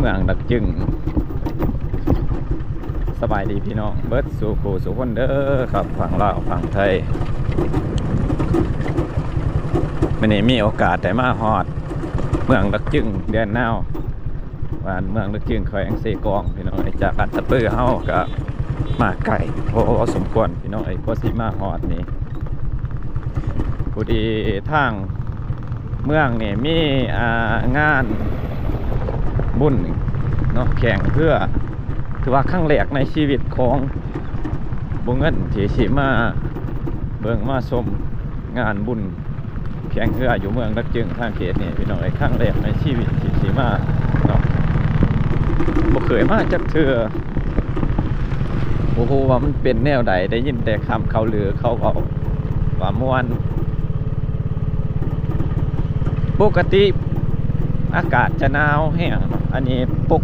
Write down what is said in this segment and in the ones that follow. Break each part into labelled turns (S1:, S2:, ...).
S1: มืองดักจึงสบายดีพี่น้องเบิร์ดสู่กูสู่คนเด้อครับฝั่งลาวฝั่งไทยวันนี้มีโอกาสได้มาฮอดเมืองดักจึงเดือนหน้าวันเมืองดักจึงเคยอังเซกองพี่น้องจากอัตตปื้อเฮาก็มาไก่โอ้สมควรพี่น้องก็สิมาฮอดนี่พอดีทางเมืองนี่มีงานบุญเนาะแข่งเพื่อถือว่าครั้งแรกในชีวิตของบุญเงินที่สิมาเบิ่งมาชมงานบุญแข่งเพื่ออยู่เมืองดักจึงทางเขตนี่พี่น้องครั้งแรกในชีวิตที่สิมาเนาะบ่เคยมาจักเทื่อโอ้โหว่ามันเป็นแนวใดได้ยินแต่คำเขาลือเขาเอาว่าม่วนปกติอากาศจะหนาวแห้งอันนี้ปก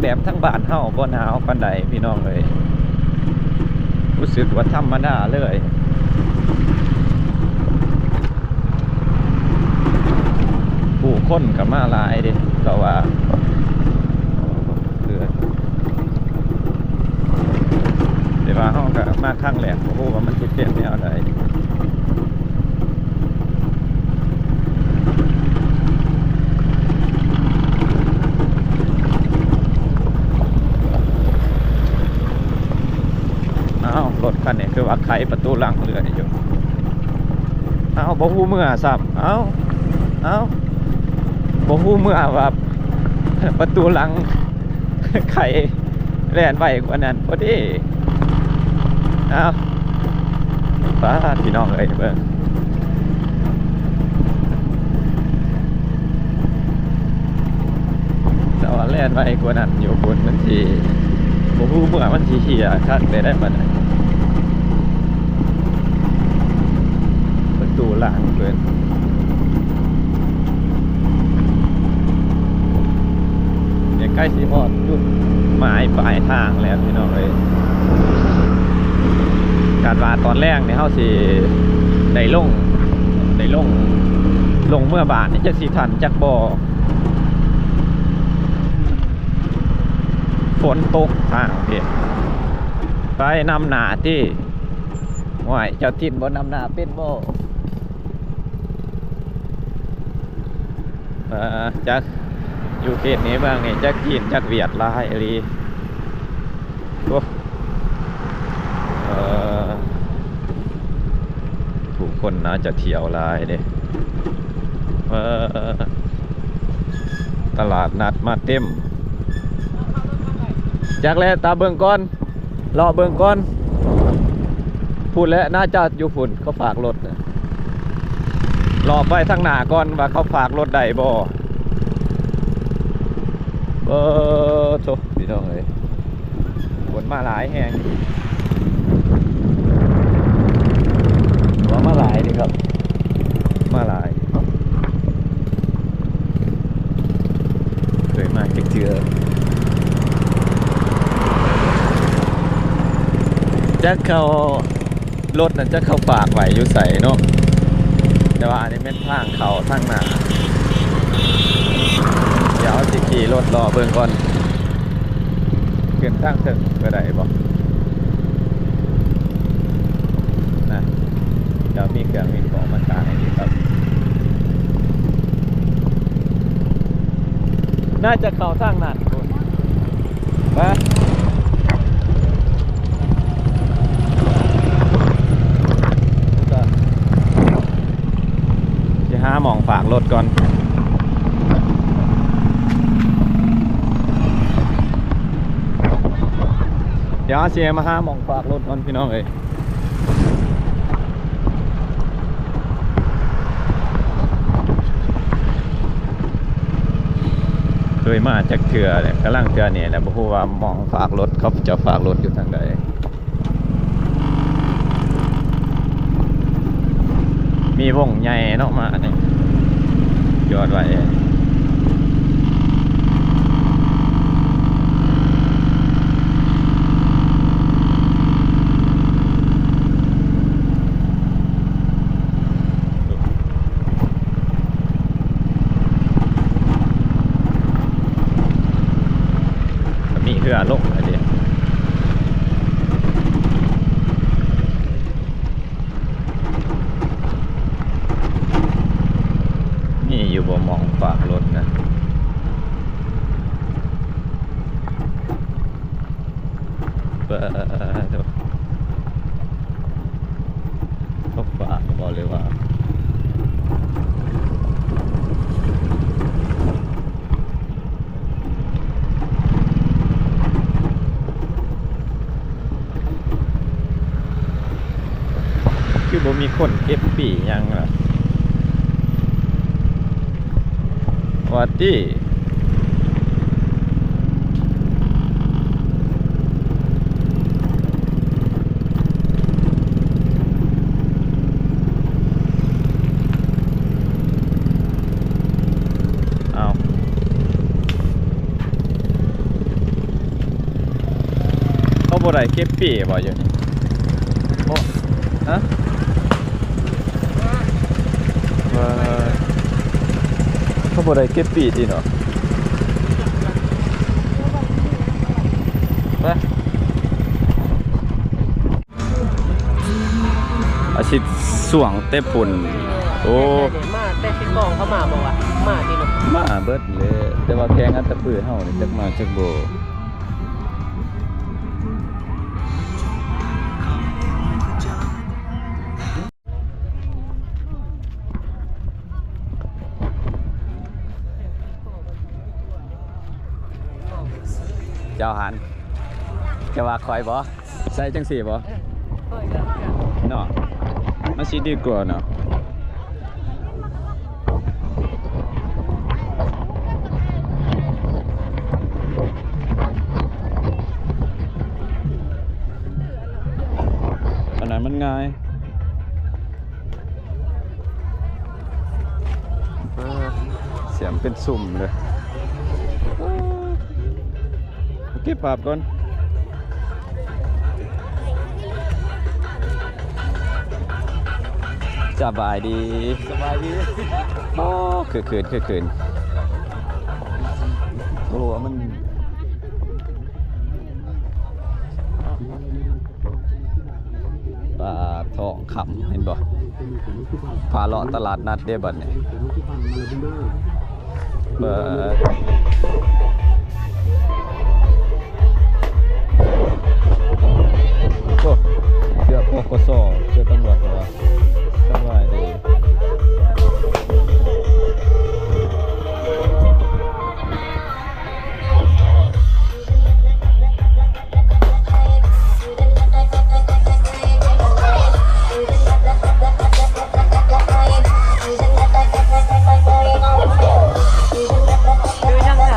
S1: แบบทั้งบ้านเฮาบ่หนาวปานใดพี่น้องเลยรู้สึกว่าธรรมดาเลยผู้คนก็มาหลายเด้ก็ว่าแต่ว่าเฮาก็มาครั้งแรกบ่ฮู้ว่ามันสิเป็นแนวใดรถคันนี้คือว่าไขประตูหลังเรือนี่อยู่บ่ฮู้เมื่อซ้ำบ่ฮู้เมื่อว่าประตูหลังไขแล่นไวกว่านั้นพอดีป้าพี่น้องเอ้ยเบิ่งแต่ว่าแล่นไวกว่านั้นอยู่บนมันสิบ่ฮู้เมื่อมันสิเหี้ยคักได้ปานใดตูหลังเพื่อนเนี่ยใกล้สีฮอดจุดหมายปลายทางแล้วพี่น้องเลยการว่าตอนแรกเนี่ยเขาสิได้ลงเมื่อบาทนี่จะสิทันจักบ่ฝนตกทางเพียไปนำหนาที่ห่วยเจ้าทินบ่นำหนาเป็นบ่จักอยู่เขตนี้บ้างนี่จักจีนจักเวียดลายอะไรผู้คนน่าจะเที่ยวลายเด้ตลาดนัดมาเต็มจักแล้วตาเบิ่งก่อนรอเบิ่งก่อนพูดแล้วน่าจะอยู่ฝุ่นเขาฝากรถรอไปทางหน้าก่อนว่าเขาฝากรถใดบ่โถพี่น้องเอ้ยคนมาหลายแห่งว่ามาหลายนี่ครับมาหลายเคยมาเจอจะเขารถนั้นจะเขาฝากไว้อยู่ใส่เนาะแต่ว่าอันนี้เป็นทางเขาทางหนาเดี๋ยวสิขี่รถรอเบิ่งก่อนเกินทางถึงก็ได้บ่นะเดี๋ยวมีเครื่องมีของมาตั้งให้ดีครับน่าจะเข้าทางนั้นคุณไปหาหมองฝากรถก่อนเดี๋ยวเชียร์มาหาหมองฝากรถก่อนพี่น้องเอ้ยเคยมาจากเถื่อเนี่ยกำลังเถื่อเนี่ยแหละบ่ฮู้ว่าหมองฝากรถเขาจะฝากรถอยู่ทางใดมีวงใหญ่เนาะมาเนี่ยจอดไว้ เรือลงอะไรนี่อยู่บ่มองฝากรถนะเปิดก็ฝากบอกเลยว่าคือบ่มีคนเก็บปียังล่ะวัดที่เอาเขาบ่ได้เก็บปีบ่อยู่นี่โอ้ฮะเขาบ่ได้เก็บปีที่เนาะไปอาชีพส่วงเตะปุ่นโอ้
S2: มาแต่ชิกองเขามาบอกว่ามาที่นู่น
S1: มาเบิดเลยแต่ว่าแข่งอันตะปือเฮานี่จักมาจักโบเจ้าหันจะว่าคอยบ่ใส่จังสี่บ่เนาะมันสิดีกว่าเนาะอันนั้นมันง่ายเสียงเป็นสุ่มเลยเก็บภาพก่อนสบายดีโอ้คือคืนโอ้มันปลาทองคำเห็นบ่พาเลาะตลาดนัดเด้บัดนี้เบิดโอ้เสื้อปกสเสื้อตำรวจเหรอสบายดี
S2: คือช่าง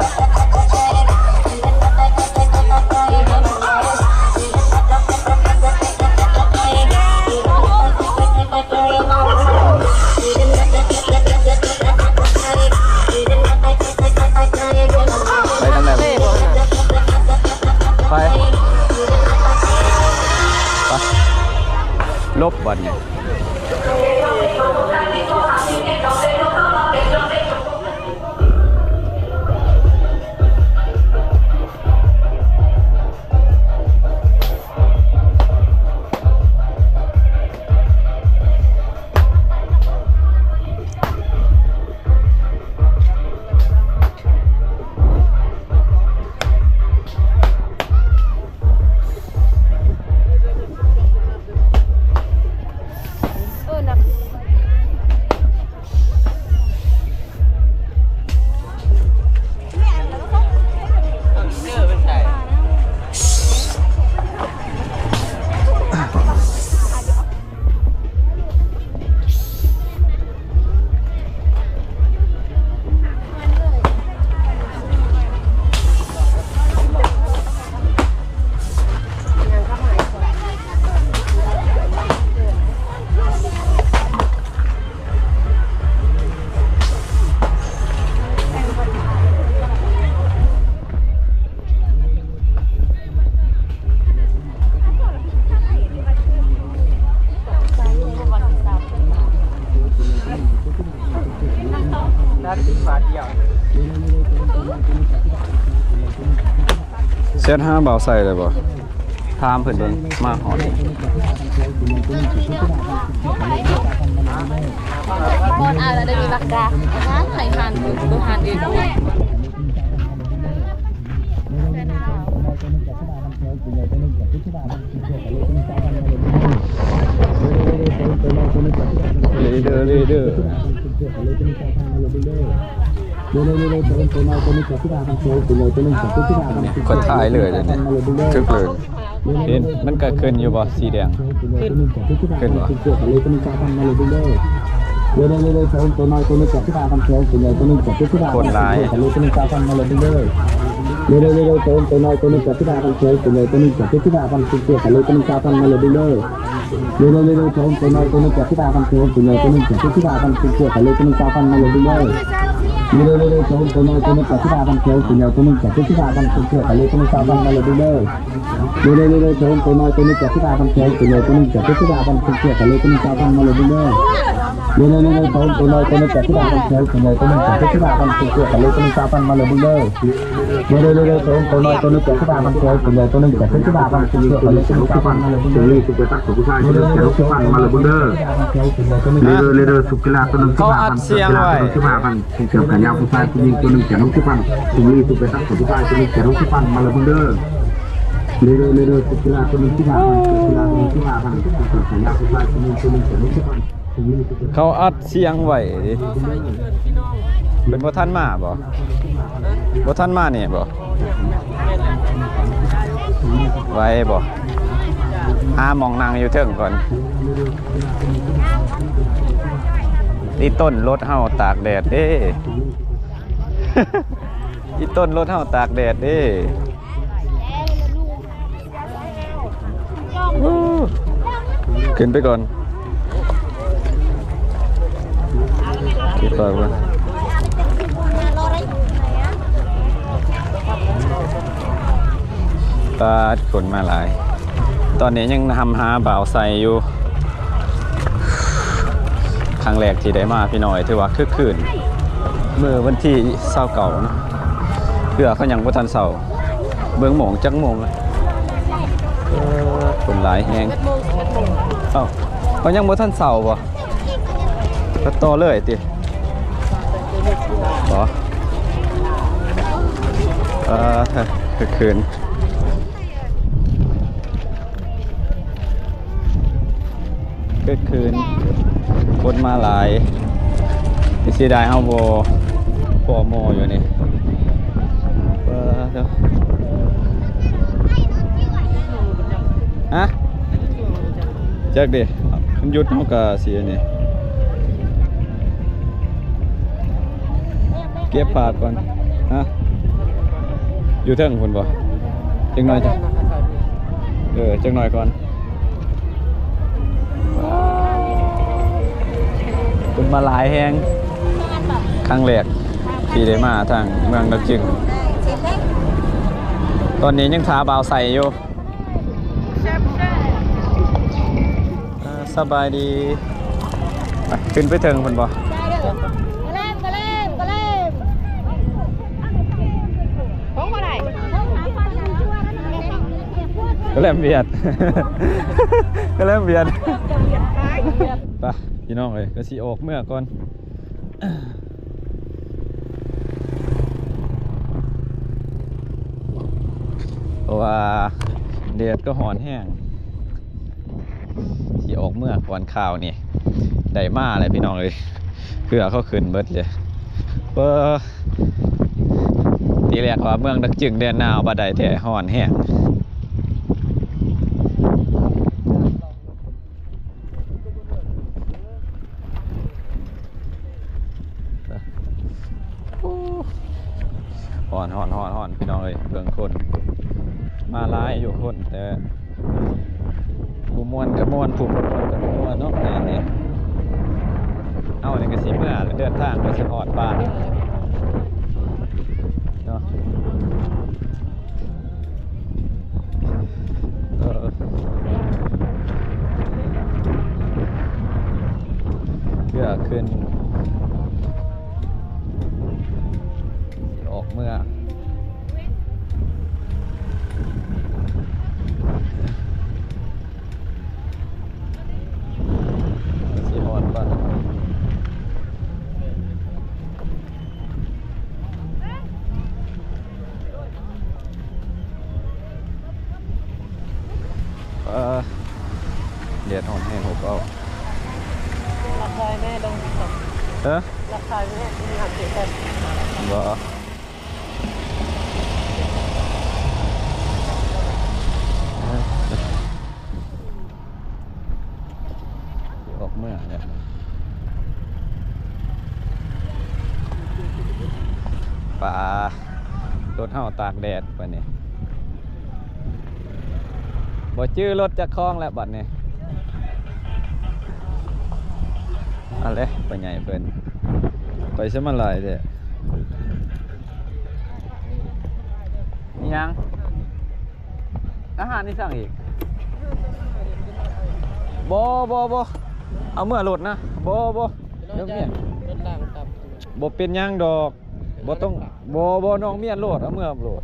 S1: เจ็ดห้าเบาใส่เลยบ่ถามเพิ่นเบิ่งมาหอด
S3: มอนอาจจะได้มีปากกานะไข่หันดูหันเอง
S1: ลีเดอร์คนถ่ายเลยเนี่ยคึกเลยเห็นมันก็ขึ้นอยู่บ่สีแดงขึ้นบ่คนร้ายเขาอัดเสียงไว้
S4: เกี่ยวกับยาผู้ชายผู้หญิงตัวหนึ่งแก่น้องที่ปันตัวนี้ตัวเป็นตักผู้ชายตัวนี้แก่น้องที่ปันมาเลยบุญเด้อเด้อสุกีฬาตัวหนึ่งที่มาสุกีฬาตัวหนึ่งที่มาพันเกี่ยวกับยาผู้ชายตัวหนึ่งตัวหนึ่งแก่น้องที่ปัน
S1: เขาอัดเสียงไว้ดิเป็นบ่ทันมาบ่ทันมานี่บ่ไว้บ่หามองนางอยู่เทิงก่อนนี่ต้นรถเฮาตากแดดเด้ อีต้นรถเฮาตากแดดเด้ขึ้นไปก่อนขึ้นไปก่อนตาขนมาหลายตอนนี้ยังทำหาบ่าวใส่อยู่ครั้งแรกที่ได้มาพี่น้อยถือว่าคึกคืนเมื่อวันที่29นะเพื่อเขายังบ่ทันเช้าเบิ่งหมองจักโมงแล้วคนหลายแฮงเอ้าเขายังบ่ทันเช้าบ่ก็ต่อเลยติบ่คึกคืนคนมาหลายที่เสียดายเฮาบ่พอโมอยู่นี่เด้อฮะจักดิมันหยุดเฮาก็สิอันนี้เก็บภาพก่อนฮะอยู่เทิงพุ่นบ่จักหน่อยจ้ะจักหน่อยก่อนเป็นมาหลายแหงครั้งแรกที่ได้มาทางเมืองดักจึงตอนนี้ยังทาบ่าวใส่อยู่สบายดีขึ้นไปถึงคนบ่ก็เริ่มเบียดก็เริ่มเบียดไปพี่น้องเลยก็สิออกเมื่อก่อนเพราะว่าเดือดก็หอนแห้งสิออกเมื่อก่อนข่าวนี่ได้มาเลยพี่น้องเลยเพื่อเขาขึ้นเบิดเลยทีแรกว่าเมืองดักจึงเดือนหนาวบ่ได้แท้หอนแห้งฮอนพี่น้องเลยเบิ่งคนมาหลายอยู่คนแต่ผู้ม่วนกับม่วนผู้บ่ม่วนกับบ่ม่วนเนาะงานนี้เอานี่ก็สิเมื่อเดินทางไปสิฮอดบ้านเนาะเพื่อขึ้นออกเมื่อ เดือดอ่อนแห้งหุบเอา
S2: ราคาแม่ลงสอง ราคาแม่มีหักเสียกัน
S1: บ่ออกเมื่อเนี่ยป่ารถเฮาตากแดดไปนี่บ่จื้อรถจากคลองแล้วบัดนี้อะไรไปใหญ่เพิ่นไปซะมันหลายเด้นี่ยังอาหารนี่สั่งอีกบ่เอาเมื่อรถนะบ่เดี๋ยวเมีย
S2: รถล่างตับ
S1: บ่เป็นหยังดอกบ่ต้องบ่น้องเมียนโลดเอาเมื่อโลด